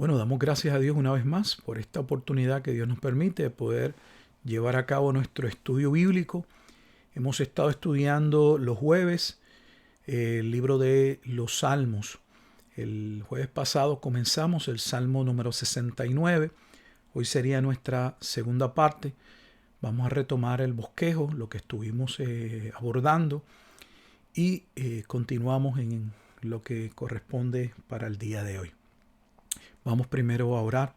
Bueno, damos gracias a Dios una vez más por esta oportunidad que Dios nos permite de poder llevar a cabo nuestro estudio bíblico. Hemos estado estudiando los jueves el libro de los Salmos. El jueves pasado comenzamos el Salmo número 69. Hoy sería nuestra segunda parte. Vamos a retomar el bosquejo, lo que estuvimos abordando, y continuamos en lo que corresponde para el día de hoy. Vamos primero a orar,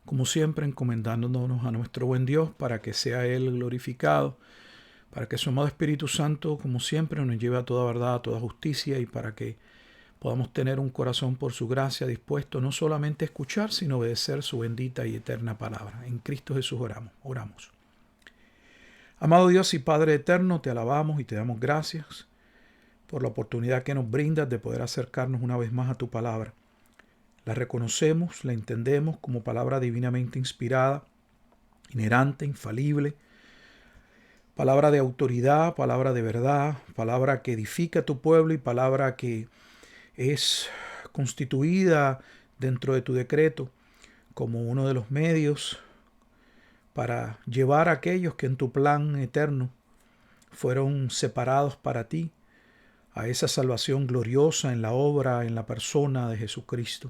como siempre, encomendándonos a nuestro buen Dios para que sea Él glorificado, para que su amado Espíritu Santo, como siempre, nos lleve a toda verdad, a toda justicia, y para que podamos tener un corazón por su gracia dispuesto no solamente a escuchar, sino obedecer su bendita y eterna palabra. En Cristo Jesús oramos. Amado Dios y Padre eterno, te alabamos y te damos gracias por la oportunidad que nos brindas de poder acercarnos una vez más a tu palabra. La reconocemos, la entendemos como palabra divinamente inspirada, inerrante, infalible, palabra de autoridad, palabra de verdad, palabra que edifica a tu pueblo y palabra que es constituida dentro de tu decreto como uno de los medios para llevar a aquellos que en tu plan eterno fueron separados para ti a esa salvación gloriosa en la obra, en la persona de Jesucristo.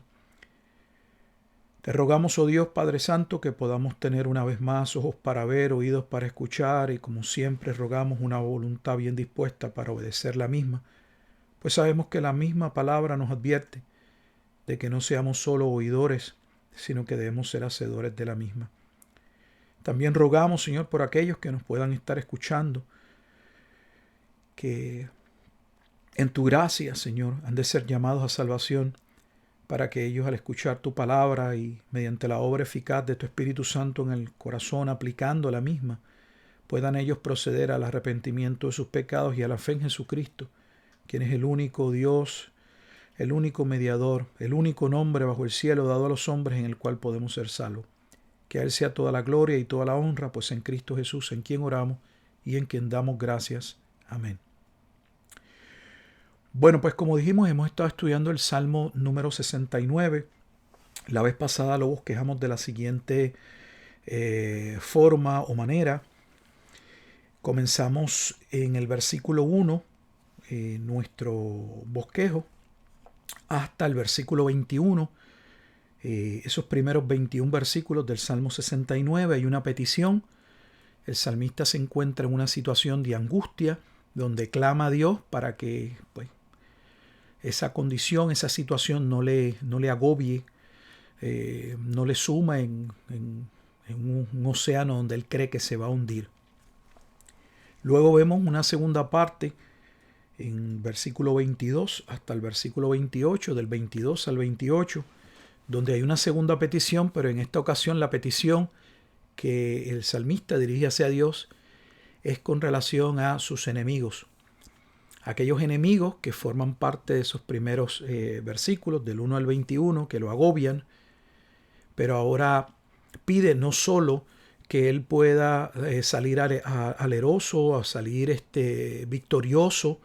Te rogamos, oh Dios Padre Santo, que podamos tener una vez más ojos para ver, oídos para escuchar, y como siempre rogamos una voluntad bien dispuesta para obedecer la misma, pues sabemos que la misma palabra nos advierte de que no seamos solo oidores, sino que debemos ser hacedores de la misma. También rogamos, Señor, por aquellos que nos puedan estar escuchando, que en tu gracia, Señor, han de ser llamados a salvación, para que ellos, al escuchar tu palabra y mediante la obra eficaz de tu Espíritu Santo en el corazón, aplicando la misma, puedan ellos proceder al arrepentimiento de sus pecados y a la fe en Jesucristo, quien es el único Dios, el único mediador, el único nombre bajo el cielo dado a los hombres en el cual podemos ser salvos. Que a Él sea toda la gloria y toda la honra, pues en Cristo Jesús, en quien oramos y en quien damos gracias. Amén. Bueno, pues como dijimos, hemos estado estudiando el Salmo número 69. La vez pasada lo bosquejamos de la siguiente forma o manera. Comenzamos en el versículo 1, nuestro bosquejo, hasta el versículo 21. Esos primeros 21 versículos del Salmo 69 hay una petición. El salmista se encuentra en una situación de angustia, donde clama a Dios para que esa condición, esa situación no le agobie, no le suma en un océano donde él cree que se va a hundir. Luego vemos una segunda parte en versículo 22 hasta el versículo 28, del 22 al 28, donde hay una segunda petición, pero en esta ocasión la petición que el salmista dirige hacia Dios es con relación a sus enemigos. Aquellos enemigos que forman parte de esos primeros versículos, del 1 al 21, que lo agobian, pero ahora pide no solo que él pueda salir aleroso, a salir victorioso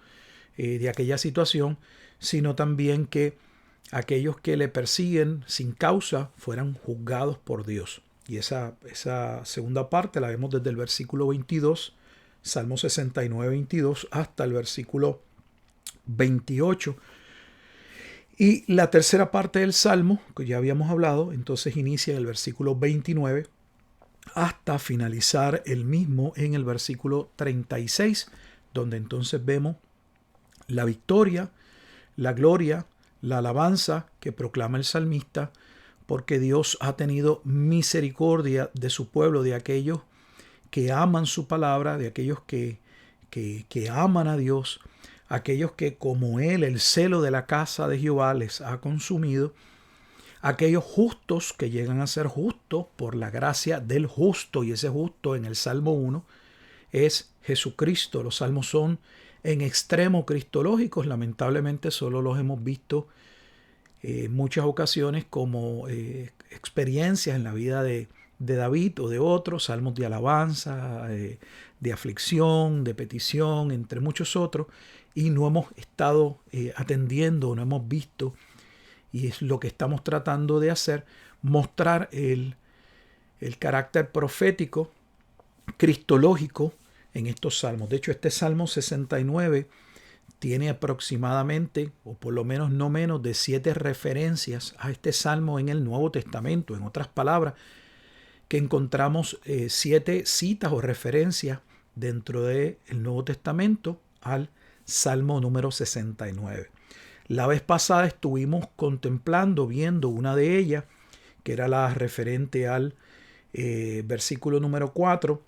de aquella situación, sino también que aquellos que le persiguen sin causa fueran juzgados por Dios. Y esa segunda parte la vemos desde el versículo 22, Salmo 69, 22, hasta el versículo 28. Y la tercera parte del Salmo, que ya habíamos hablado, entonces inicia en el versículo 29 hasta finalizar el mismo en el versículo 36, donde entonces vemos la victoria, la gloria, la alabanza que proclama el salmista, porque Dios ha tenido misericordia de su pueblo, de aquellos que aman su palabra, de aquellos que aman a Dios, aquellos que como Él, el celo de la casa de Jehová les ha consumido, aquellos justos que llegan a ser justos por la gracia del justo, y ese justo en el Salmo 1 es Jesucristo. Los salmos son en extremo cristológicos, lamentablemente solo los hemos visto en muchas ocasiones como experiencias en la vida de David o de otros, salmos de alabanza, de aflicción, de petición, entre muchos otros, y no hemos estado atendiendo, no hemos visto y es lo que estamos tratando de hacer, mostrar el carácter profético, cristológico en estos salmos. De hecho, este Salmo 69 tiene aproximadamente, o por lo menos no menos de 7 referencias a este salmo en el Nuevo Testamento. En otras palabras, que encontramos 7 citas o referencias dentro del Nuevo Testamento al Salmo número 69. La vez pasada estuvimos contemplando, viendo una de ellas, que era la referente al versículo número 4,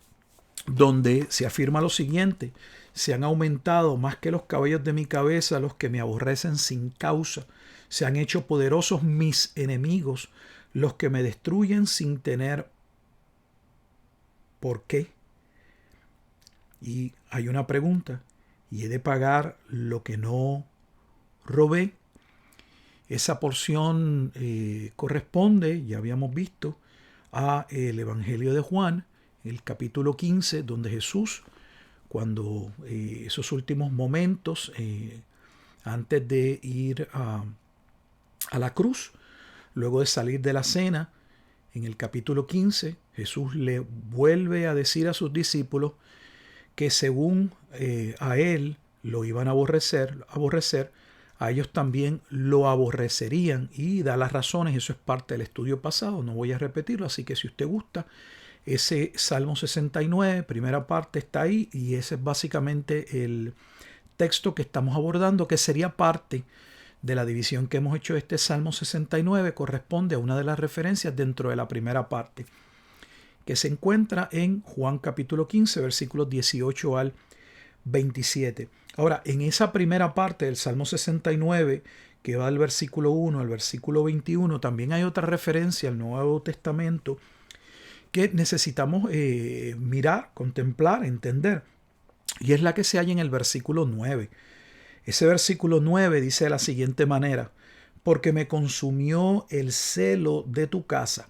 donde se afirma lo siguiente: se han aumentado más que los cabellos de mi cabeza los que me aborrecen sin causa, se han hecho poderosos mis enemigos, los que me destruyen sin tener por qué. Y hay una pregunta: ¿y he de pagar lo que no robé? Esa porción corresponde, ya habíamos visto, a el Evangelio de Juan, el capítulo 15, donde Jesús, cuando esos últimos momentos, antes de ir a la cruz, luego de salir de la cena, en el capítulo 15, Jesús le vuelve a decir a sus discípulos que según a él lo iban a aborrecer, a ellos también lo aborrecerían, y da las razones. Eso es parte del estudio pasado, no voy a repetirlo, así que si usted gusta, ese Salmo 69, primera parte, está ahí, y ese es básicamente el texto que estamos abordando, que sería parte de la división que hemos hecho de este Salmo 69, corresponde a una de las referencias dentro de la primera parte, que se encuentra en Juan capítulo 15, versículos 18 al 27. Ahora, en esa primera parte del Salmo 69, que va del versículo 1 al versículo 21, también hay otra referencia al Nuevo Testamento que necesitamos mirar, contemplar, entender, y es la que se halla en el versículo 9. Ese versículo 9 dice de la siguiente manera: porque me consumió el celo de tu casa,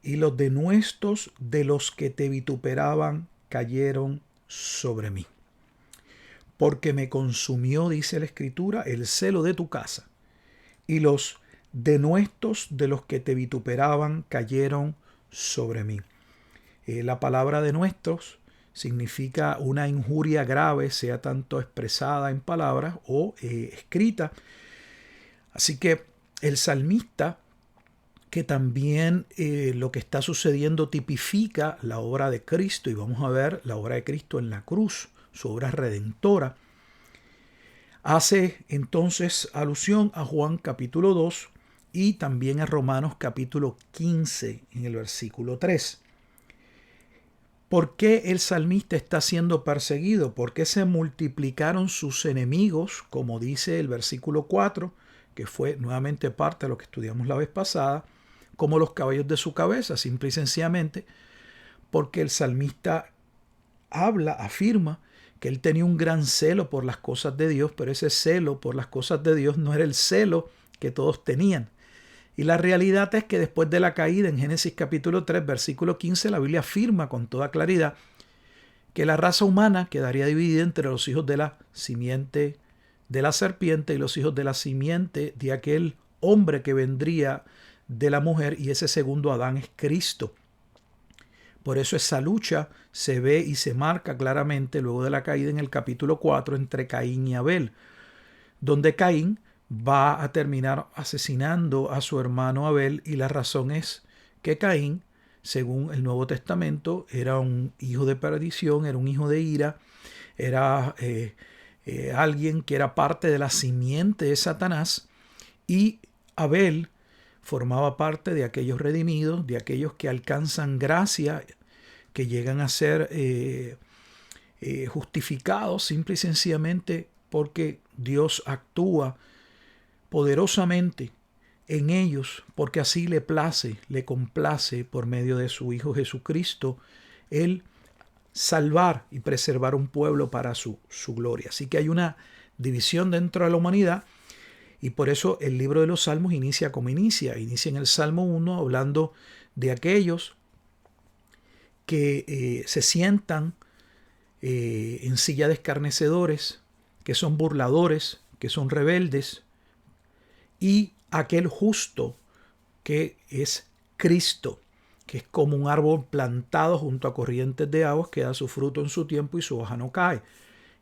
y los denuestos de los que te vituperaban cayeron sobre mí. Porque me consumió, dice la Escritura, el celo de tu casa, y los denuestos de los que te vituperaban cayeron sobre mí. La palabra denuestos significa una injuria grave, sea tanto expresada en palabras o escrita. Así que el salmista, que también lo que está sucediendo tipifica la obra de Cristo, y vamos a ver la obra de Cristo en la cruz, su obra redentora, hace entonces alusión a Juan capítulo 2 y también a Romanos capítulo 15 en el versículo 3. ¿Por qué el salmista está siendo perseguido? ¿Por qué se multiplicaron sus enemigos? Como dice el versículo 4, que fue nuevamente parte de lo que estudiamos la vez pasada, como los cabellos de su cabeza, simple y sencillamente porque el salmista afirma que él tenía un gran celo por las cosas de Dios, pero ese celo por las cosas de Dios no era el celo que todos tenían. Y la realidad es que después de la caída, en Génesis capítulo 3, versículo 15, la Biblia afirma con toda claridad que la raza humana quedaría dividida entre los hijos de la simiente de la serpiente y los hijos de la simiente de aquel hombre que vendría de la mujer, y ese segundo Adán es Cristo. Por eso esa lucha se ve y se marca claramente luego de la caída en el capítulo 4 entre Caín y Abel, donde Caín va a terminar asesinando a su hermano Abel, y la razón es que Caín, según el Nuevo Testamento, era un hijo de perdición, era un hijo de ira, era alguien que era parte de la simiente de Satanás, y Abel formaba parte de aquellos redimidos, de aquellos que alcanzan gracia, que llegan a ser justificados simple y sencillamente porque Dios actúa poderosamente en ellos, porque así le place, le complace por medio de su Hijo Jesucristo el salvar y preservar un pueblo para su gloria. Así que hay una división dentro de la humanidad, y por eso el libro de los Salmos inicia como inicia en el Salmo 1 hablando de aquellos que se sientan en silla de escarnecedores, que son burladores, que son rebeldes, y aquel justo que es Cristo, que es como un árbol plantado junto a corrientes de aguas que da su fruto en su tiempo y su hoja no cae.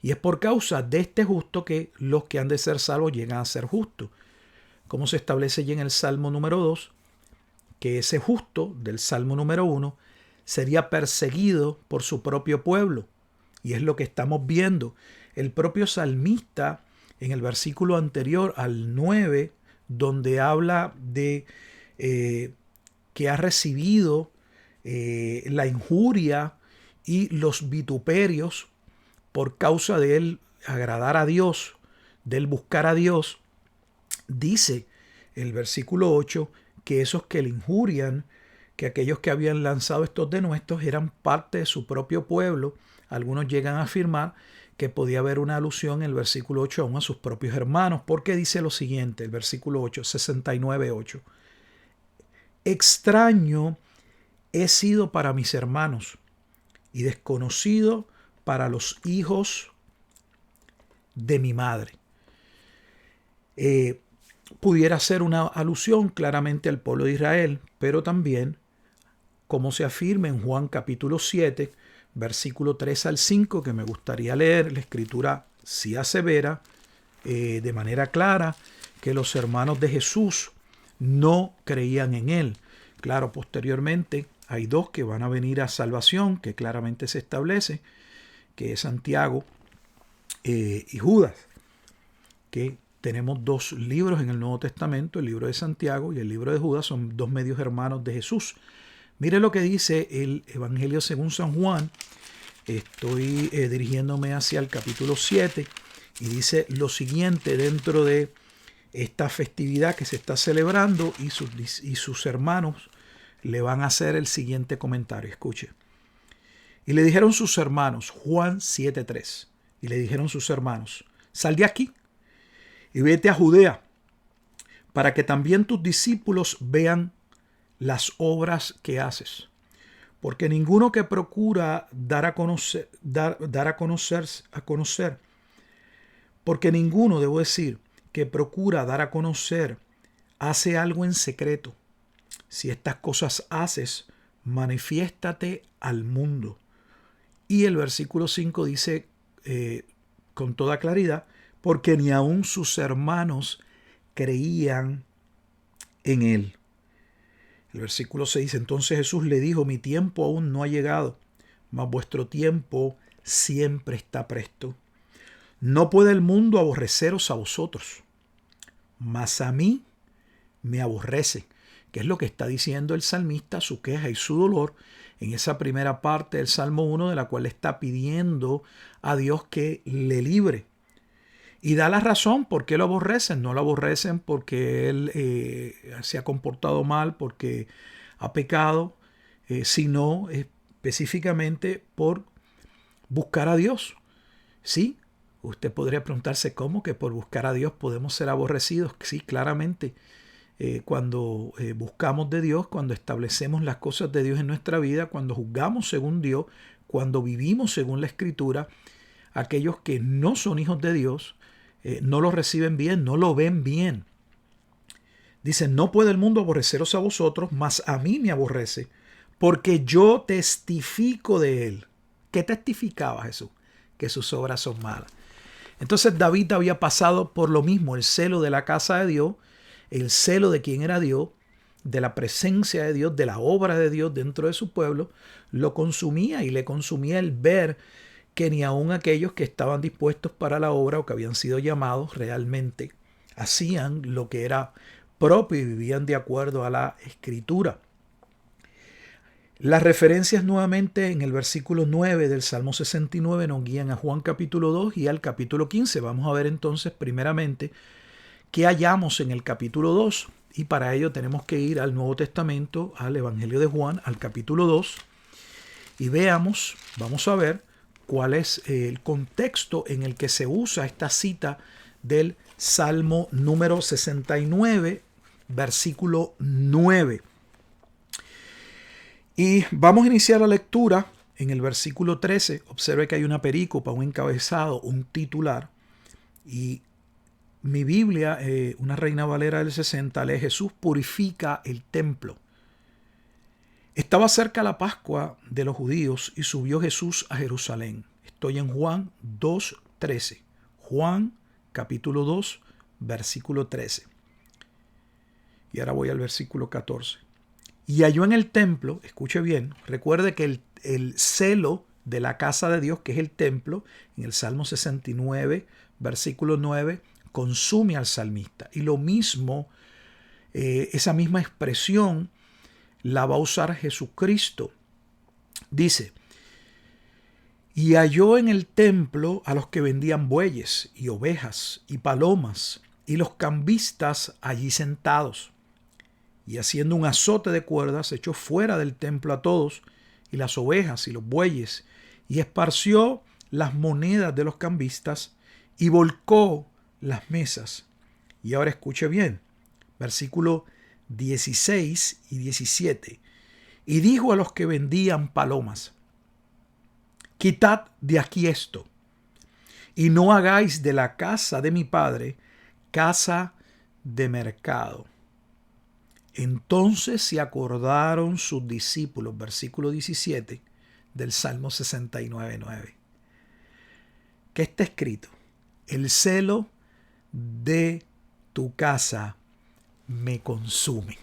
Y es por causa de este justo que los que han de ser salvos llegan a ser justos. Como se establece ya en el Salmo número 2, que ese justo del Salmo número 1 sería perseguido por su propio pueblo. Y es lo que estamos viendo. El propio salmista, en el versículo anterior al 9, donde habla de que ha recibido la injuria y los vituperios por causa de él agradar a Dios, de él buscar a Dios, dice el versículo 8 que esos que le injurian, que aquellos que habían lanzado estos denuestos eran parte de su propio pueblo. Algunos llegan a afirmar que podía haber una alusión en el versículo 8 aún a sus propios hermanos, porque dice lo siguiente, el versículo 8, 69:8. Extraño he sido para mis hermanos y desconocido para los hijos de mi madre. Pudiera ser una alusión claramente al pueblo de Israel, pero también, como se afirma en Juan capítulo 7, versículo 3 al 5, que me gustaría leer, la escritura sí asevera de manera clara que los hermanos de Jesús no creían en él. Claro, posteriormente hay dos que van a venir a salvación, que claramente se establece, que es Santiago y Judas, que tenemos dos libros en el Nuevo Testamento, el libro de Santiago y el libro de Judas, son dos medios hermanos de Jesús. Mire lo que dice el Evangelio según San Juan. Estoy dirigiéndome hacia el capítulo 7 y dice lo siguiente dentro de esta festividad que se está celebrando, y sus hermanos le van a hacer el siguiente comentario. Escuche. Y le dijeron sus hermanos, Juan 7:3, y le dijeron sus hermanos, sal de aquí y vete a Judea, para que también tus discípulos vean las obras que haces. Porque ninguno que procura dar a conocer, porque ninguno, debo decir, que procura dar a conocer, hace algo en secreto. Si estas cosas haces, manifiéstate al mundo. Y el versículo 5 dice con toda claridad, porque ni aun sus hermanos creían en él. El versículo 6 dice, entonces Jesús le dijo, mi tiempo aún no ha llegado, mas vuestro tiempo siempre está presto. No puede el mundo aborreceros a vosotros, mas a mí me aborrece, que es lo que está diciendo el salmista, su queja y su dolor, en esa primera parte del Salmo 1, de la cual está pidiendo a Dios que le libre. Y da la razón por qué lo aborrecen. No lo aborrecen porque él se ha comportado mal, porque ha pecado, sino específicamente por buscar a Dios. Sí, usted podría preguntarse cómo que por buscar a Dios podemos ser aborrecidos. Sí, claramente. Cuando buscamos de Dios, cuando establecemos las cosas de Dios en nuestra vida, cuando juzgamos según Dios, cuando vivimos según la Escritura, aquellos que no son hijos de Dios, no lo reciben bien, no lo ven bien. Dicen, no puede el mundo aborreceros a vosotros, mas a mí me aborrece, porque yo testifico de él. ¿Qué testificaba Jesús? Que sus obras son malas. Entonces David había pasado por lo mismo, el celo de la casa de Dios, el celo de quien era Dios, de la presencia de Dios, de la obra de Dios dentro de su pueblo, lo consumía, y le consumía el ver que ni aun aquellos que estaban dispuestos para la obra o que habían sido llamados realmente hacían lo que era propio y vivían de acuerdo a la Escritura. Las referencias nuevamente en el versículo 9 del Salmo 69 nos guían a Juan capítulo 2 y al capítulo 15. Vamos a ver entonces primeramente qué hallamos en el capítulo 2, y para ello tenemos que ir al Nuevo Testamento, al Evangelio de Juan, al capítulo 2, y veamos, vamos a ver cuál es el contexto en el que se usa esta cita del Salmo número 69, versículo 9. Y vamos a iniciar la lectura en el versículo 13. Observe que hay una perícopa, un encabezado, un titular, y mi Biblia, una Reina Valera del 60, lee: Jesús purifica el templo. Estaba cerca la Pascua de los judíos y subió Jesús a Jerusalén. Estoy en Juan 2:13. Juan capítulo 2, versículo 13. Y ahora voy al versículo 14. Y halló en el templo, escuche bien, recuerde que el celo de la casa de Dios, que es el templo, en el Salmo 69, versículo 9, consume al salmista. Y lo mismo, esa misma expresión la va a usar Jesucristo. Dice: y halló en el templo a los que vendían bueyes y ovejas y palomas y los cambistas allí sentados. Y haciendo un azote de cuerdas, echó fuera del templo a todos, y las ovejas y los bueyes, y esparció las monedas de los cambistas, y volcó las mesas. Y ahora escuche bien, versículo 16 y 17. Y dijo a los que vendían palomas: quitad de aquí esto, y no hagáis de la casa de mi padre casa de mercado. Entonces se acordaron sus discípulos, versículo 17 del Salmo 69:9. ¿Qué está escrito? El celo de tu casa me consume.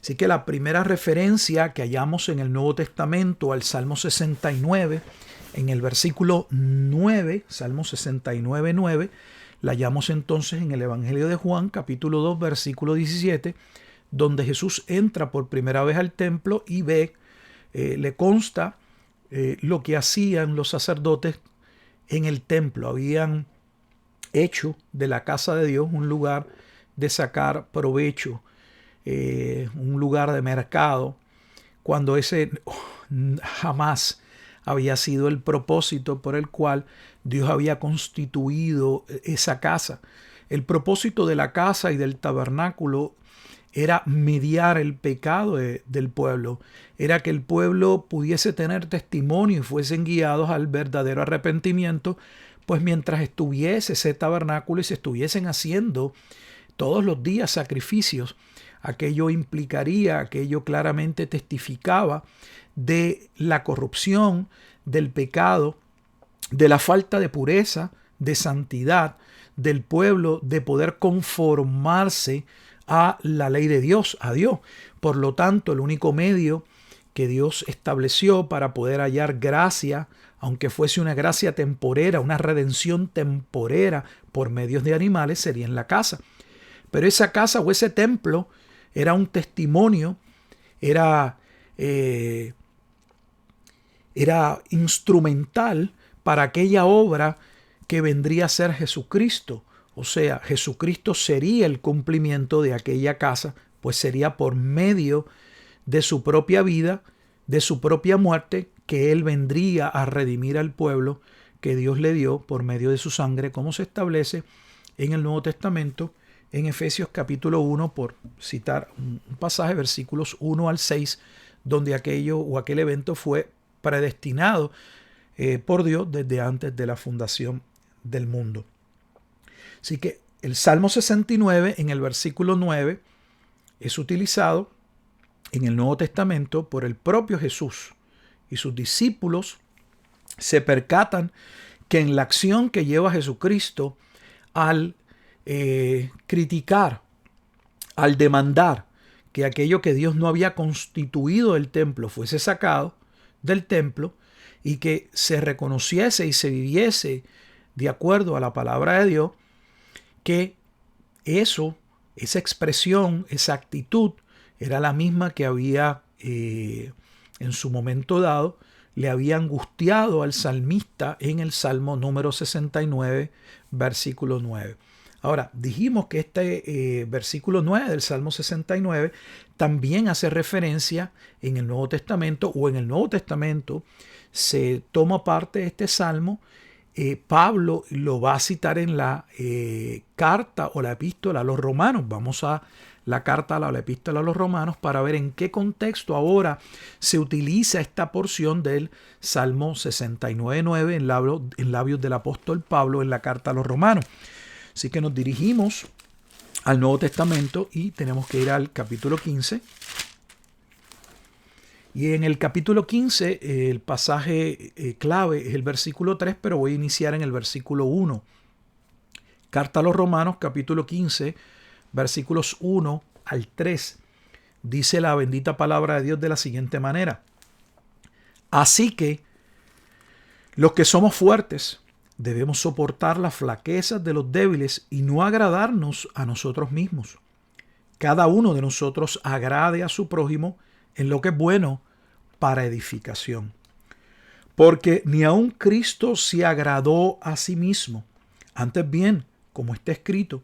Así que la primera referencia que hallamos en el Nuevo Testamento al Salmo 69, en el versículo 9, Salmo 69:9, la hallamos entonces en el Evangelio de Juan, capítulo 2, versículo 17, donde Jesús entra por primera vez al templo y ve, le consta lo que hacían los sacerdotes en el templo. Habían hecho de la casa de Dios un lugar de sacar provecho, un lugar de mercado, cuando ese jamás había sido el propósito por el cual Dios había constituido esa casa. El propósito de la casa y del tabernáculo era mediar el pecado del pueblo, era que el pueblo pudiese tener testimonio y fuesen guiados al verdadero arrepentimiento, pues mientras estuviese ese tabernáculo y se estuviesen haciendo todos los días sacrificios, aquello implicaría, aquello claramente testificaba de la corrupción, del pecado, de la falta de pureza, de santidad del pueblo, de poder conformarse a la ley de Dios, a Dios. Por lo tanto, el único medio que Dios estableció para poder hallar gracia, aunque fuese una gracia temporera, una redención temporera por medios de animales, sería en la casa. Pero esa casa o ese templo era un testimonio, era instrumental para aquella obra que vendría a ser Jesucristo. O sea, Jesucristo sería el cumplimiento de aquella casa, pues sería por medio de su propia vida, de su propia muerte, que Él vendría a redimir al pueblo que Dios le dio por medio de su sangre, como se establece en el Nuevo Testamento, en Efesios capítulo 1, por citar un pasaje, versículos 1 al 6, donde aquello o aquel evento fue predestinado por Dios desde antes de la fundación del mundo. Así que el Salmo 69 en el versículo 9 es utilizado en el Nuevo Testamento por el propio Jesús, y sus discípulos se percatan que en la acción que lleva Jesucristo al criticar, al demandar que aquello que Dios no había constituido del templo fuese sacado del templo y que se reconociese y se viviese de acuerdo a la palabra de Dios, que eso, esa expresión, esa actitud era la misma que había en su momento dado, le había angustiado al salmista en el Salmo número 69, versículo 9. Ahora, dijimos que este versículo 9 del Salmo 69 también hace referencia en el Nuevo Testamento, o en el Nuevo Testamento se toma parte de este Salmo. Pablo lo va a citar en la carta o la epístola a los romanos. Vamos a la carta o la epístola a los romanos para ver en qué contexto ahora se utiliza esta porción del Salmo 69.9 en labios del apóstol Pablo en la carta a los romanos. Así que nos dirigimos al Nuevo Testamento y tenemos que ir al capítulo 15. Y en el capítulo 15, el pasaje clave es el versículo 3, pero voy a iniciar en el versículo 1. Carta a los Romanos, capítulo 15, versículos 1 al 3. Dice la bendita palabra de Dios de la siguiente manera. Así que los que somos fuertes debemos soportar las flaquezas de los débiles y no agradarnos a nosotros mismos. Cada uno de nosotros agrade a su prójimo en lo que es bueno para edificación. Porque ni aun Cristo se agradó a sí mismo. Antes bien, como está escrito,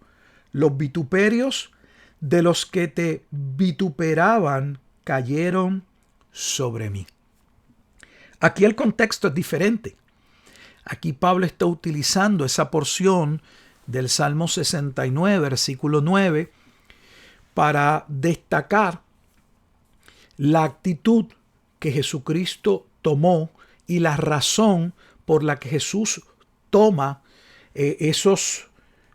los vituperios de los que te vituperaban cayeron sobre mí. Aquí el contexto es diferente. Aquí Pablo está utilizando esa porción del Salmo 69, versículo 9, para destacar la actitud que Jesucristo tomó y la razón por la que Jesús toma esos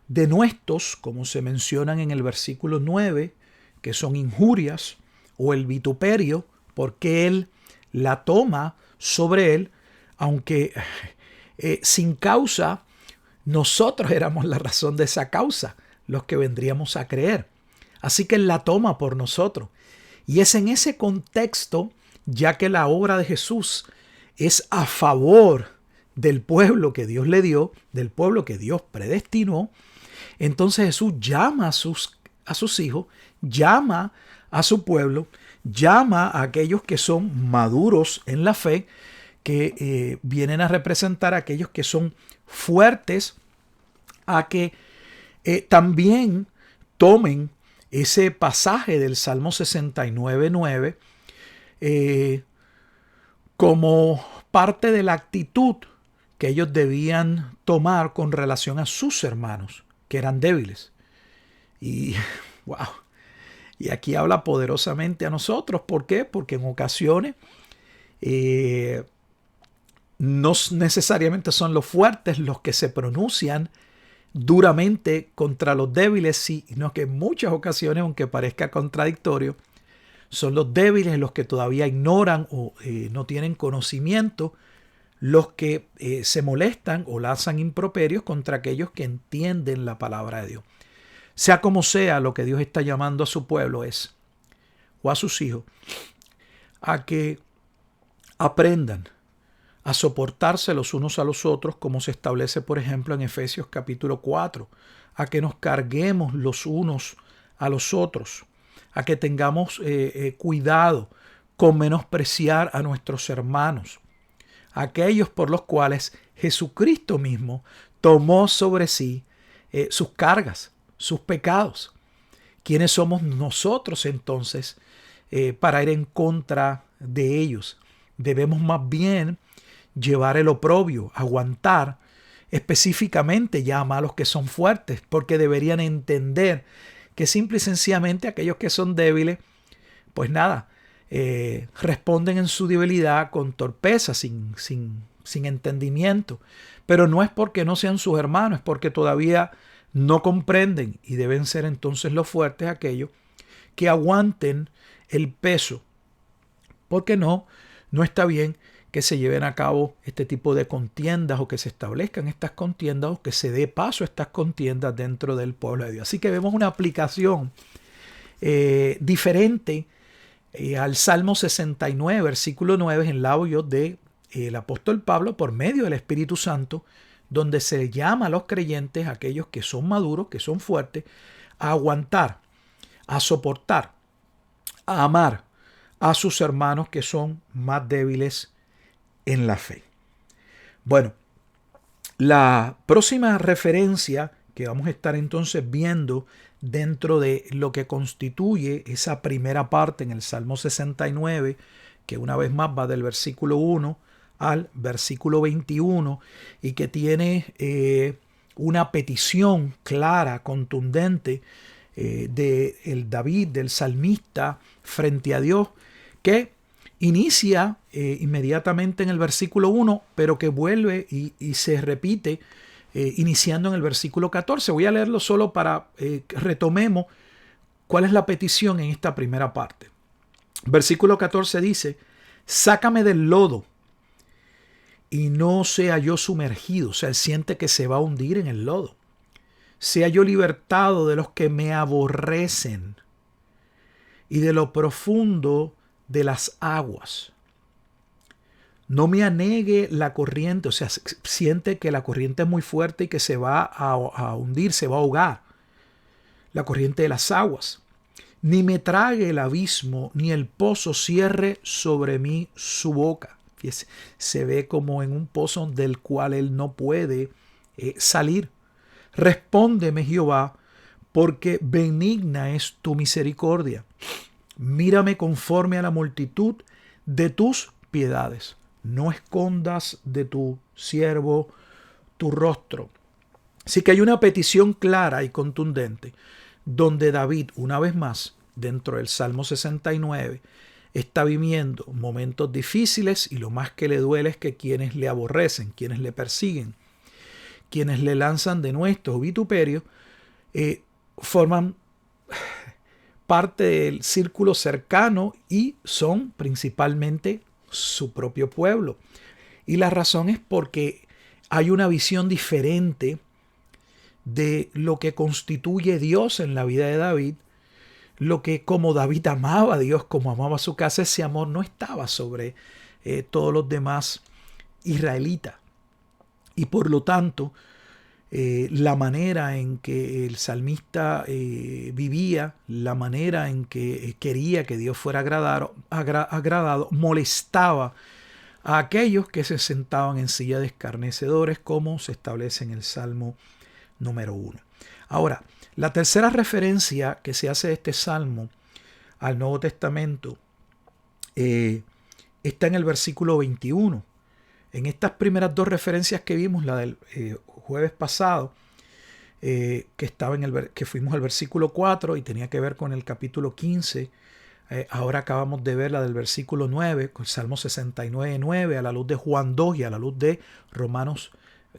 denuestos, como se mencionan en el versículo 9, que son injurias o el vituperio, porque Él la toma sobre Él, aunque sin causa, nosotros éramos la razón de esa causa, los que vendríamos a creer. Así que Él la toma por nosotros. Y es en ese contexto, ya que la obra de Jesús es a favor del pueblo que Dios le dio, del pueblo que Dios predestinó, entonces Jesús llama a sus hijos, llama a su pueblo, llama a aquellos que son maduros en la fe, que vienen a representar a aquellos que son fuertes, a que también tomen ese pasaje del Salmo 69:9 como parte de la actitud que ellos debían tomar con relación a sus hermanos, que eran débiles. Y wow, y aquí habla poderosamente a nosotros. ¿Por qué? Porque en ocasiones no necesariamente son los fuertes los que se pronuncian duramente contra los débiles, sino que en muchas ocasiones, aunque parezca contradictorio, son los débiles los que todavía ignoran o no tienen conocimiento, los que se molestan o lanzan improperios contra aquellos que entienden la palabra de Dios. Sea como sea, lo que Dios está llamando a su pueblo es, o a sus hijos, a que aprendan a soportarse los unos a los otros, como se establece, por ejemplo, en Efesios capítulo 4, a que nos carguemos los unos a los otros, a que tengamos cuidado con menospreciar a nuestros hermanos, aquellos por los cuales Jesucristo mismo tomó sobre sí sus cargas, sus pecados. ¿Quiénes somos nosotros entonces para ir en contra de ellos? Debemos más bien llevar el oprobio, aguantar, específicamente llama a los que son fuertes, porque deberían entender que simple y sencillamente aquellos que son débiles, pues nada, responden en su debilidad con torpeza, sin entendimiento. Pero no es porque no sean sus hermanos, es porque todavía no comprenden, y deben ser entonces los fuertes aquellos que aguanten el peso, porque no está bien que se lleven a cabo este tipo de contiendas o que se establezcan estas contiendas o que se dé paso a estas contiendas dentro del pueblo de Dios. Así que vemos una aplicación diferente al Salmo 69, versículo 9, en labios del apóstol Pablo por medio del Espíritu Santo, donde se llama a los creyentes, aquellos que son maduros, que son fuertes, a aguantar, a soportar, a amar a sus hermanos que son más débiles en la fe. Bueno, la próxima referencia que vamos a estar entonces viendo dentro de lo que constituye esa primera parte en el Salmo 69, que una vez más va del versículo 1 al versículo 21 y que tiene una petición clara, contundente de el David, del salmista, frente a Dios, que inicia inmediatamente en el versículo 1, pero que vuelve y se repite iniciando en el versículo 14. Voy a leerlo solo para que retomemos cuál es la petición en esta primera parte. Versículo 14 dice: sácame del lodo y no sea yo sumergido. O sea, él siente que se va a hundir en el lodo. Sea yo libertado de los que me aborrecen y de lo profundo de las aguas. No me anegue la corriente. O sea, siente que la corriente es muy fuerte y que se va a hundir, se va a ahogar. La corriente de las aguas. Ni me trague el abismo, ni el pozo cierre sobre mí su boca. Fíjese, se ve como en un pozo del cual él no puede salir. Respóndeme, Jehová, porque benigna es tu misericordia. Mírame conforme a la multitud de tus piedades. No escondas de tu siervo tu rostro. Así que hay una petición clara y contundente, donde David, una vez más, dentro del Salmo 69, está viviendo momentos difíciles y lo más que le duele es que quienes le aborrecen, quienes le persiguen, quienes le lanzan denuestos o vituperios, forman parte del círculo cercano y son principalmente su propio pueblo. Y la razón es porque hay una visión diferente de lo que constituye Dios en la vida de David, lo que como David amaba a Dios, como amaba a su casa, ese amor no estaba sobre todos los demás israelitas. Y por lo tanto, la manera en que el salmista vivía, la manera en que quería que Dios fuera agradado, molestaba a aquellos que se sentaban en silla de escarnecedores, como se establece en el Salmo número 1. Ahora, la tercera referencia que se hace de este Salmo al Nuevo Testamento está en el versículo 21. En estas primeras dos referencias que vimos, la del jueves pasado, que fuimos al versículo 4 y tenía que ver con el capítulo 15, ahora acabamos de ver la del versículo 9, con el Salmo 69, 9, a la luz de Juan 2 y a la luz de Romanos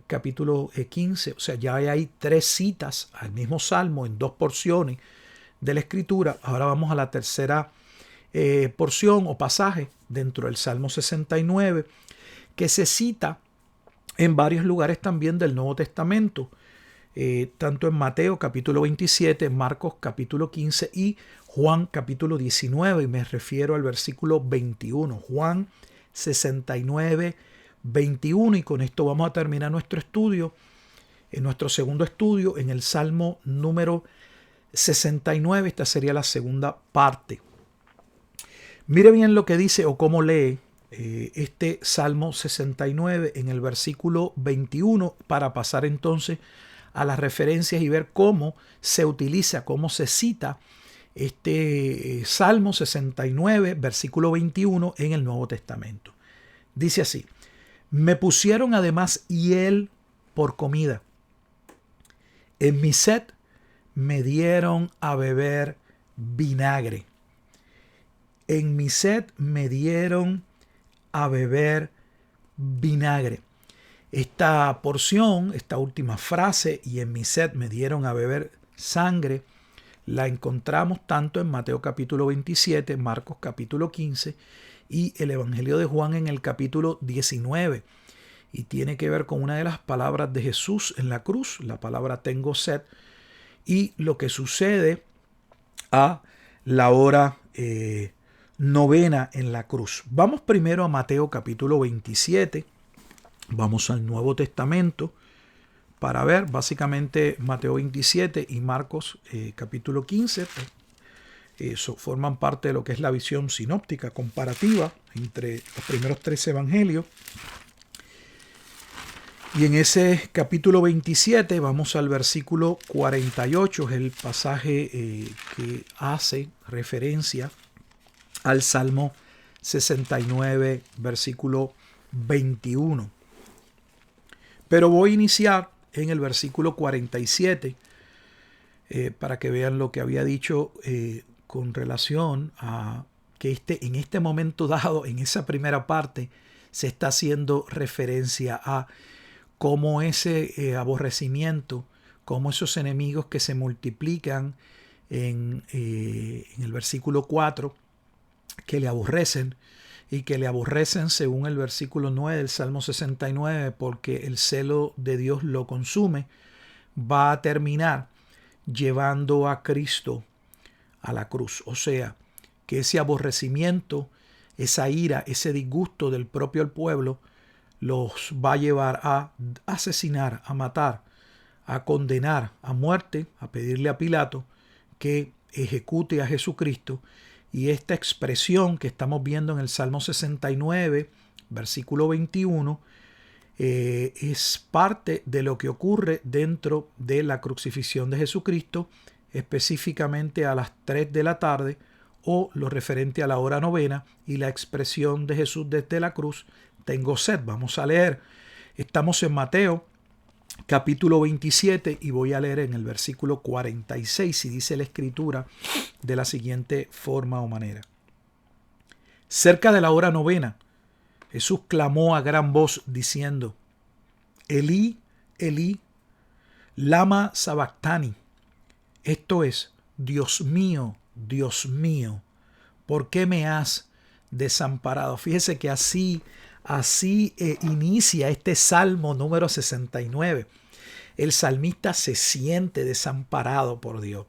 capítulo 15. O sea, ya hay tres citas al mismo Salmo en dos porciones de la Escritura. Ahora vamos a la tercera porción o pasaje dentro del Salmo 69, que se cita en varios lugares también del Nuevo Testamento, tanto en Mateo capítulo 27, Marcos capítulo 15 y Juan capítulo 19, y me refiero al versículo 21, Juan 69, 21, y con esto vamos a terminar nuestro estudio, en nuestro segundo estudio, en el Salmo número 69, esta sería la segunda parte. Mire bien lo que dice o cómo lee este Salmo 69 en el versículo 21 para pasar entonces a las referencias y ver cómo se utiliza, cómo se cita este Salmo 69, versículo 21 en el Nuevo Testamento. Dice así: me pusieron además hiel por comida. En mi sed me dieron a beber vinagre. En mi sed me dieron a beber vinagre. Esta porción, esta última frase, y en mi sed me dieron a beber sangre, la encontramos tanto en Mateo capítulo 27, Marcos capítulo 15 y el Evangelio de Juan en el capítulo 19. Y tiene que ver con una de las palabras de Jesús en la cruz, la palabra tengo sed, y lo que sucede a la hora novena en la cruz. Vamos primero a Mateo capítulo 27. Vamos al Nuevo Testamento para ver básicamente Mateo 27 y Marcos capítulo 15. Eso forman parte de lo que es la visión sinóptica comparativa entre los primeros tres evangelios. Y en ese capítulo 27 vamos al versículo 48, es el pasaje que hace referencia al Salmo 69, versículo 21. Pero voy a iniciar en el versículo 47 para que vean lo que había dicho con relación a que en este momento dado, en esa primera parte, se está haciendo referencia a cómo ese aborrecimiento, cómo esos enemigos que se multiplican en el versículo 4, que le aborrecen, y que le aborrecen según el versículo 9 del Salmo 69, porque el celo de Dios lo consume, va a terminar llevando a Cristo a la cruz. O sea, que ese aborrecimiento, esa ira, ese disgusto del propio pueblo los va a llevar a asesinar, a matar, a condenar a muerte, a pedirle a Pilato que ejecute a Jesucristo. Y esta expresión que estamos viendo en el Salmo 69, versículo 21, es parte de lo que ocurre dentro de la crucifixión de Jesucristo, específicamente a las 3 de la tarde, o lo referente a la hora novena, y la expresión de Jesús desde la cruz: tengo sed. Vamos a leer. Estamos en Mateo capítulo 27 y voy a leer en el versículo 46, y dice la escritura de la siguiente forma o manera. Cerca de la hora novena, Jesús clamó a gran voz diciendo: Elí, Elí, lama sabactani. Esto es: Dios mío, ¿por qué me has desamparado? Fíjese que así inicia este Salmo número 69. El salmista se siente desamparado por Dios.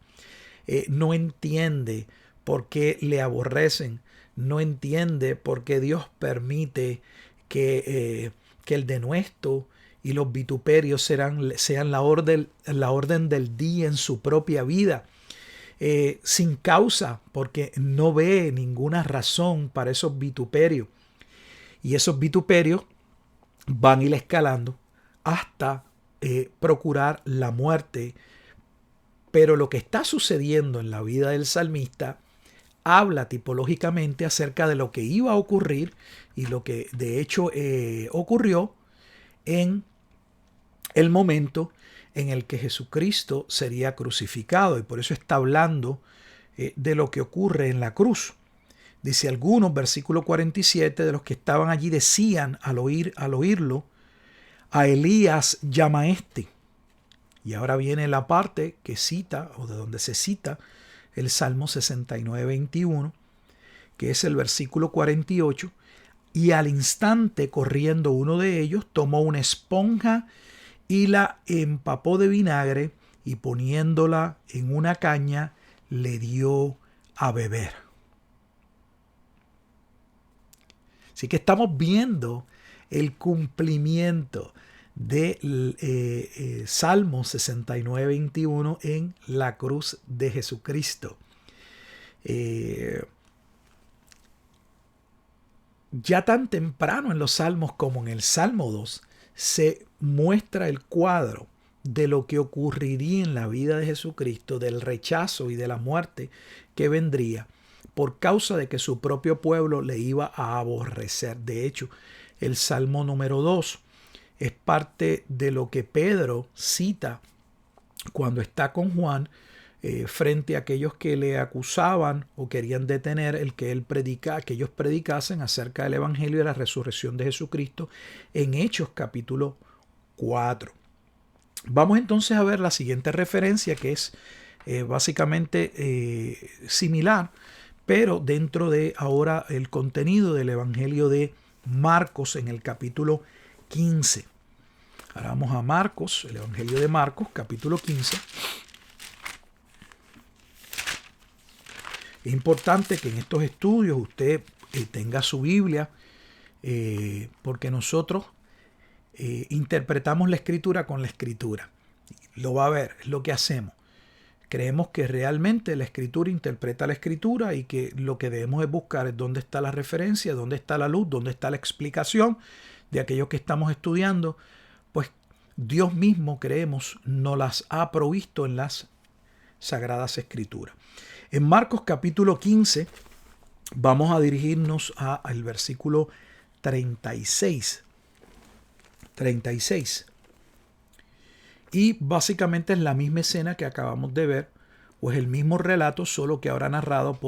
No entiende por qué le aborrecen. No entiende por qué Dios permite que el denuesto y los vituperios sean la orden del día en su propia vida. Sin causa, porque no ve ninguna razón para esos vituperios. Y esos vituperios van a ir escalando hasta procurar la muerte. Pero lo que está sucediendo en la vida del salmista habla tipológicamente acerca de lo que iba a ocurrir, y lo que de hecho ocurrió en el momento en el que Jesucristo sería crucificado. Y por eso está hablando de lo que ocurre en la cruz. Dice: algunos, versículo 47, de los que estaban allí decían al oírlo: a Elías llama este. Y ahora viene la parte que cita, o de donde se cita el Salmo 69, 21, que es el versículo 48. Y al instante, corriendo uno de ellos, tomó una esponja y la empapó de vinagre, y poniéndola en una caña, le dio a beber. Así que estamos viendo el cumplimiento del Salmo 69, 21 en la cruz de Jesucristo. Ya tan temprano en los Salmos como en el Salmo 2 se muestra el cuadro de lo que ocurriría en la vida de Jesucristo, del rechazo y de la muerte que vendría por causa de que su propio pueblo le iba a aborrecer. De hecho, el Salmo número 2 es parte de lo que Pedro cita cuando está con Juan frente a aquellos que le acusaban o querían detener el que ellos predicasen acerca del Evangelio de la resurrección de Jesucristo, en Hechos capítulo 4. Vamos entonces a ver la siguiente referencia, que es básicamente similar, pero dentro de ahora el contenido del Evangelio de Marcos en el capítulo 15. Ahora vamos a Marcos, el Evangelio de Marcos, capítulo 15. Es importante que en estos estudios usted tenga su Biblia, porque nosotros interpretamos la Escritura con la Escritura. Lo va a ver, es lo que hacemos. Creemos que realmente la Escritura interpreta la Escritura, y que lo que debemos es buscar es dónde está la referencia, dónde está la luz, dónde está la explicación de aquello que estamos estudiando. Pues Dios mismo, creemos, nos las ha provisto en las Sagradas Escrituras. En Marcos capítulo 15 vamos a dirigirnos al versículo 36. Y básicamente es la misma escena que acabamos de ver, o es el mismo relato, solo que ahora narrado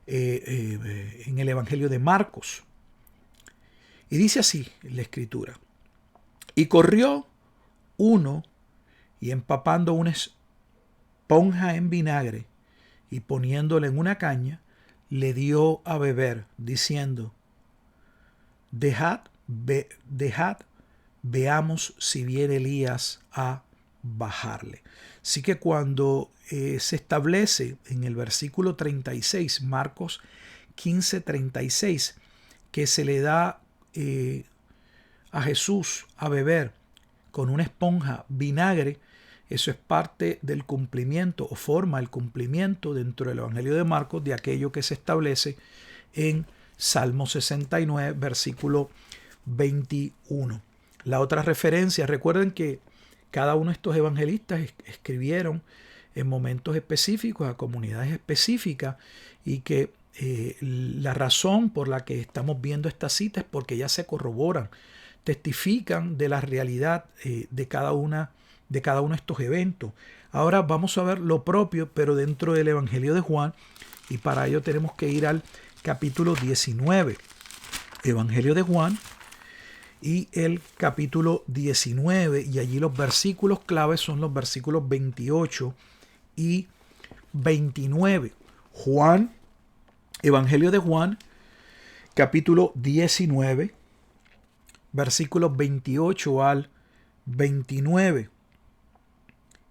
en el Evangelio de Marcos. Y dice así la Escritura: Y corrió uno y empapando una esponja en vinagre y poniéndole en una caña, le dio a beber, diciendo, dejad, veamos si viene Elías a bajarle. Así que cuando se establece en el versículo 36, Marcos 15:36, que se le da a Jesús a beber con una esponja vinagre, eso es parte del cumplimiento o forma el cumplimiento dentro del Evangelio de Marcos de aquello que se establece en Salmo 69, versículo 21. La otra referencia, recuerden que cada uno de estos evangelistas escribieron en momentos específicos a comunidades específicas y que la razón por la que estamos viendo esta cita es porque ya se corroboran, testifican de la realidad de cada uno de estos eventos. Ahora vamos a ver lo propio, pero dentro del Evangelio de Juan, y para ello tenemos que ir al capítulo 19. Evangelio de Juan y el capítulo 19, y allí los versículos claves son los versículos 28 y 29. Juan, Evangelio de Juan, capítulo 19, versículos 28 al 29.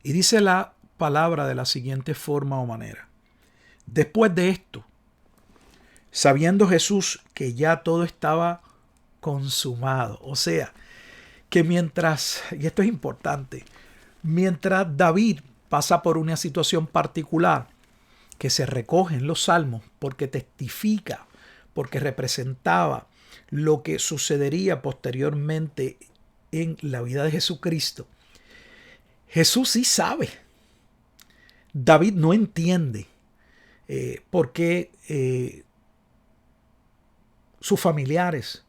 Y dice la palabra de la siguiente forma o manera. Después de esto, sabiendo Jesús que ya todo estaba consumado, o sea, que mientras, y esto es importante, mientras David pasa por una situación particular que se recoge en los salmos porque testifica, porque representaba lo que sucedería posteriormente en la vida de Jesucristo, Jesús sí sabe. David no entiende por qué sus familiares,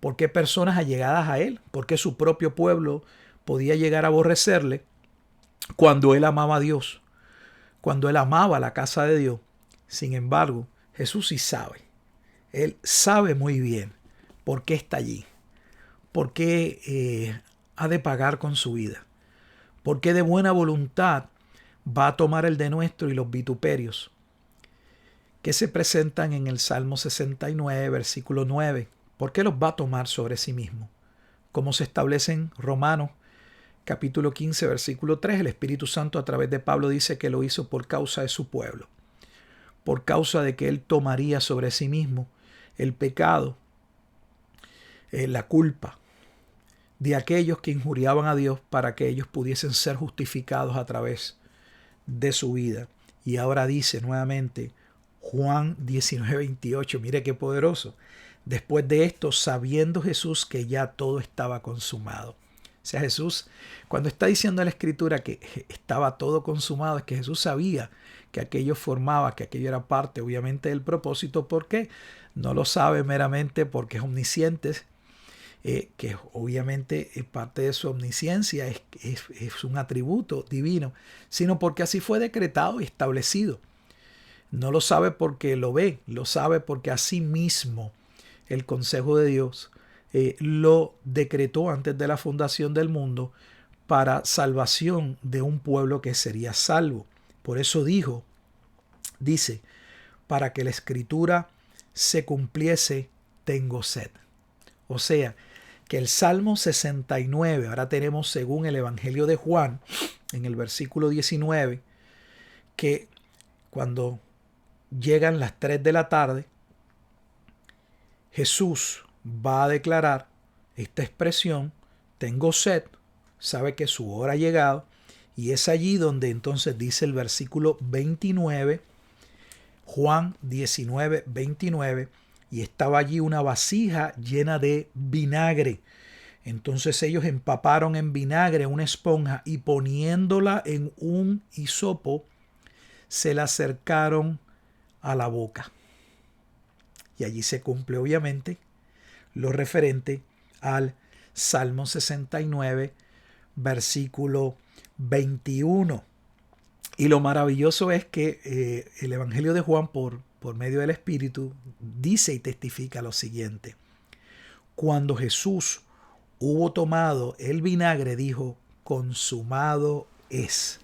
por qué personas allegadas a él, por qué su propio pueblo podía llegar a aborrecerle cuando él amaba a Dios, cuando él amaba la casa de Dios. Sin embargo, Jesús sí sabe. Él sabe muy bien por qué está allí, por qué ha de pagar con su vida, por qué de buena voluntad va a tomar el denuestro y los vituperios que se presentan en el Salmo 69, versículo 9. ¿Por qué los va a tomar sobre sí mismo? Como se establece en Romanos capítulo 15, versículo 3, el Espíritu Santo a través de Pablo dice que lo hizo por causa de su pueblo, por causa de que él tomaría sobre sí mismo el pecado, la culpa de aquellos que injuriaban a Dios para que ellos pudiesen ser justificados a través de su vida. Y ahora dice nuevamente Juan 19:28, mire qué poderoso. Después de esto, sabiendo Jesús que ya todo estaba consumado. O sea, Jesús, cuando está diciendo en la Escritura que estaba todo consumado, es que Jesús sabía que aquello formaba, que aquello era parte, obviamente, del propósito. ¿Por qué? No lo sabe meramente porque es omnisciente, que obviamente parte de su omnisciencia es un atributo divino, sino porque así fue decretado y establecido. No lo sabe porque lo ve, lo sabe porque así mismo el consejo de Dios lo decretó antes de la fundación del mundo para salvación de un pueblo que sería salvo. Por eso dice, para que la escritura se cumpliese, tengo sed. O sea, que el Salmo 69, ahora tenemos según el Evangelio de Juan, en el versículo 19, que cuando llegan las 3 de la tarde, Jesús va a declarar esta expresión, tengo sed, sabe que su hora ha llegado, y es allí donde entonces dice el versículo 29, Juan 19, 29, y estaba allí una vasija llena de vinagre. Entonces ellos empaparon en vinagre una esponja y poniéndola en un hisopo, se la acercaron a la boca. Y allí se cumple obviamente lo referente al Salmo 69, versículo 21. Y lo maravilloso es que el Evangelio de Juan, por medio del Espíritu, dice y testifica lo siguiente. Cuando Jesús hubo tomado el vinagre, dijo: consumado es.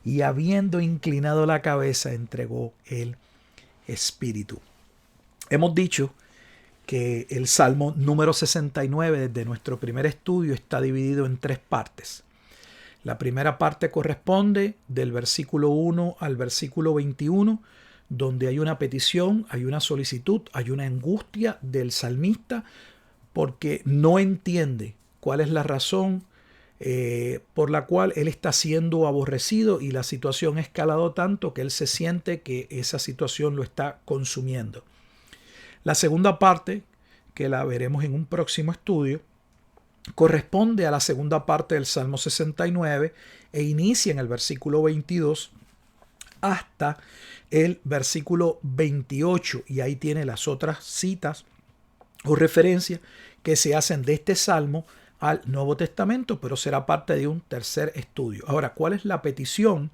Y habiendo inclinado la cabeza, entregó el espíritu. Hemos dicho que el Salmo número 69, desde nuestro primer estudio, está dividido en 3 partes. La primera parte corresponde del versículo 1 al versículo 21, donde hay una petición, hay una solicitud, hay una angustia del salmista porque no entiende cuál es la razón por la cual él está siendo aborrecido, y la situación ha escalado tanto que él se siente que esa situación lo está consumiendo. La segunda parte, que la veremos en un próximo estudio, corresponde a la segunda parte del Salmo 69 e inicia en el versículo 22 hasta el versículo 28, y ahí tiene las otras citas o referencias que se hacen de este salmo al Nuevo Testamento, pero será parte de un tercer estudio. Ahora, ¿cuál es la petición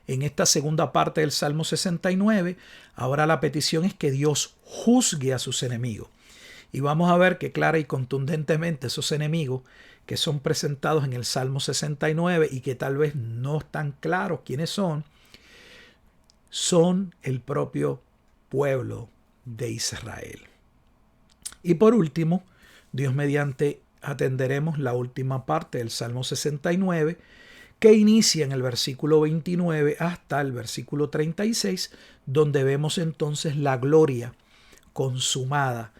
en esta segunda parte del Salmo 69? Ahora la petición es que Dios juzgue a sus enemigos. Y vamos a ver que clara y contundentemente esos enemigos que son presentados en el Salmo 69 y que tal vez no están claros quiénes son el propio pueblo de Israel. Y por último, Dios mediante, atenderemos la última parte del Salmo 69, que inicia en el versículo 29 hasta el versículo 36, donde vemos entonces la gloria consumada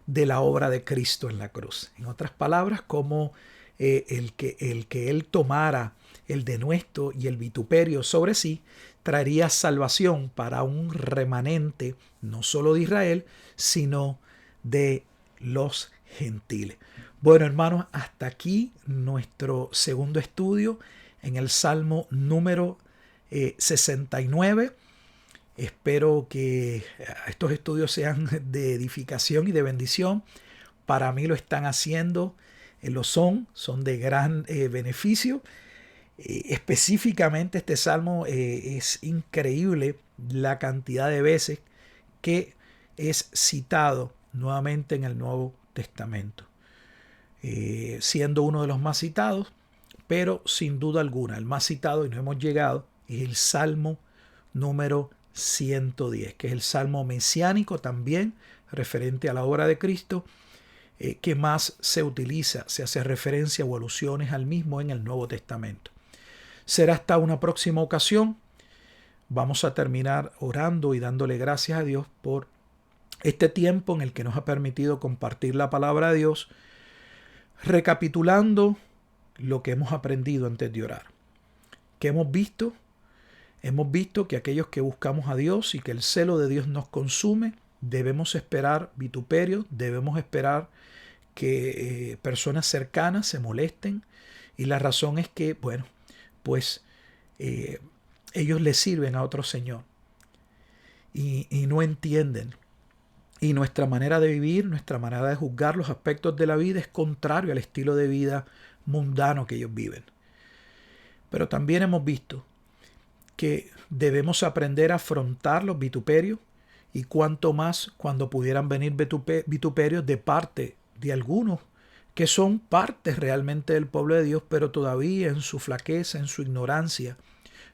de la obra de Cristo en la cruz. En otras palabras, como el que Él tomara el denuesto y el vituperio sobre sí, traería salvación para un remanente, no solo de Israel, sino de los gentiles. Bueno, hermanos, hasta aquí nuestro segundo estudio en el Salmo número 69. Espero que estos estudios sean de edificación y de bendición. Para mí lo están haciendo, son de gran beneficio. Específicamente este salmo es increíble la cantidad de veces que es citado nuevamente en el Nuevo Testamento, siendo uno de los más citados, pero sin duda alguna el más citado, y no hemos llegado, es el Salmo número 110, que es el salmo mesiánico también referente a la obra de Cristo, que más se utiliza, se hace referencia o alusiones al mismo en el Nuevo Testamento. Será hasta una próxima ocasión. Vamos a terminar orando y dándole gracias a Dios por este tiempo en el que nos ha permitido compartir la palabra de Dios, recapitulando lo que hemos aprendido antes de orar. ¿Qué hemos visto? Hemos visto que aquellos que buscamos a Dios y que el celo de Dios nos consume, debemos esperar vituperios, debemos esperar que personas cercanas se molesten, y la razón es que, bueno, pues ellos le sirven a otro señor y no entienden. Y nuestra manera de vivir, nuestra manera de juzgar los aspectos de la vida es contrario al estilo de vida mundano que ellos viven. Pero también hemos visto que debemos aprender a afrontar los vituperios, y cuanto más cuando pudieran venir vituperios de parte de algunos que son partes realmente del pueblo de Dios, pero todavía en su flaqueza, en su ignorancia,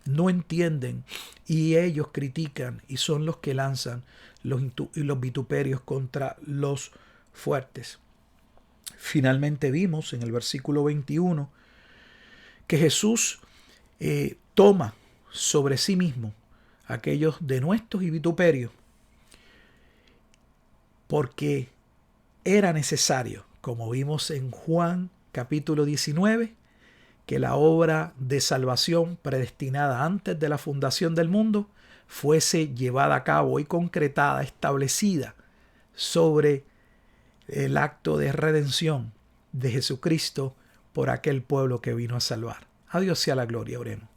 no entienden, y ellos critican y son los que lanzan los vituperios contra los fuertes. Finalmente vimos en el versículo 21 que Jesús toma sobre sí mismo aquellos denuestos y vituperios, porque era necesario, como vimos en Juan capítulo 19, que la obra de salvación predestinada antes de la fundación del mundo fuese llevada a cabo y concretada, establecida sobre el acto de redención de Jesucristo por aquel pueblo que vino a salvar. A Dios sea la gloria, oremos.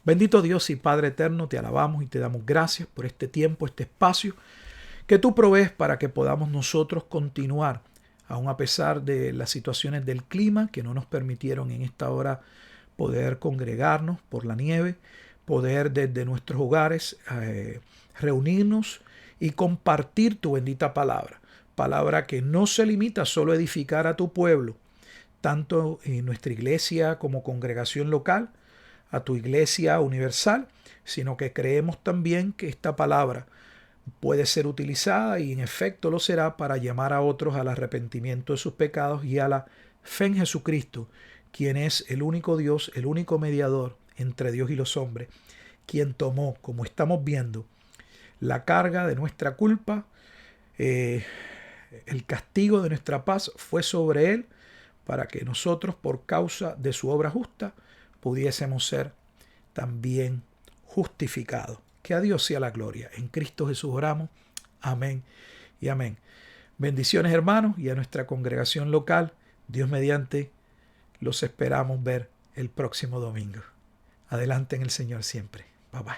Bendito Dios y Padre eterno, te alabamos y te damos gracias por este tiempo, este espacio que tú provees para que podamos nosotros continuar, aun a pesar de las situaciones del clima que no nos permitieron en esta hora poder congregarnos por la nieve, poder desde nuestros hogares reunirnos y compartir tu bendita palabra. Palabra que no se limita solo a edificar a tu pueblo, tanto en nuestra iglesia como congregación local, a tu iglesia universal, sino que creemos también que esta palabra puede ser utilizada y en efecto lo será para llamar a otros al arrepentimiento de sus pecados y a la fe en Jesucristo, quien es el único Dios, el único mediador entre Dios y los hombres, quien tomó, como estamos viendo, la carga de nuestra culpa, el castigo de nuestra paz fue sobre él para que nosotros, por causa de su obra justa, pudiésemos ser también justificados. Que a Dios sea la gloria. En Cristo Jesús oramos. Amén y amén. Bendiciones, hermanos, y a nuestra congregación local. Dios mediante, los esperamos ver el próximo domingo. Adelante en el Señor siempre. Bye bye.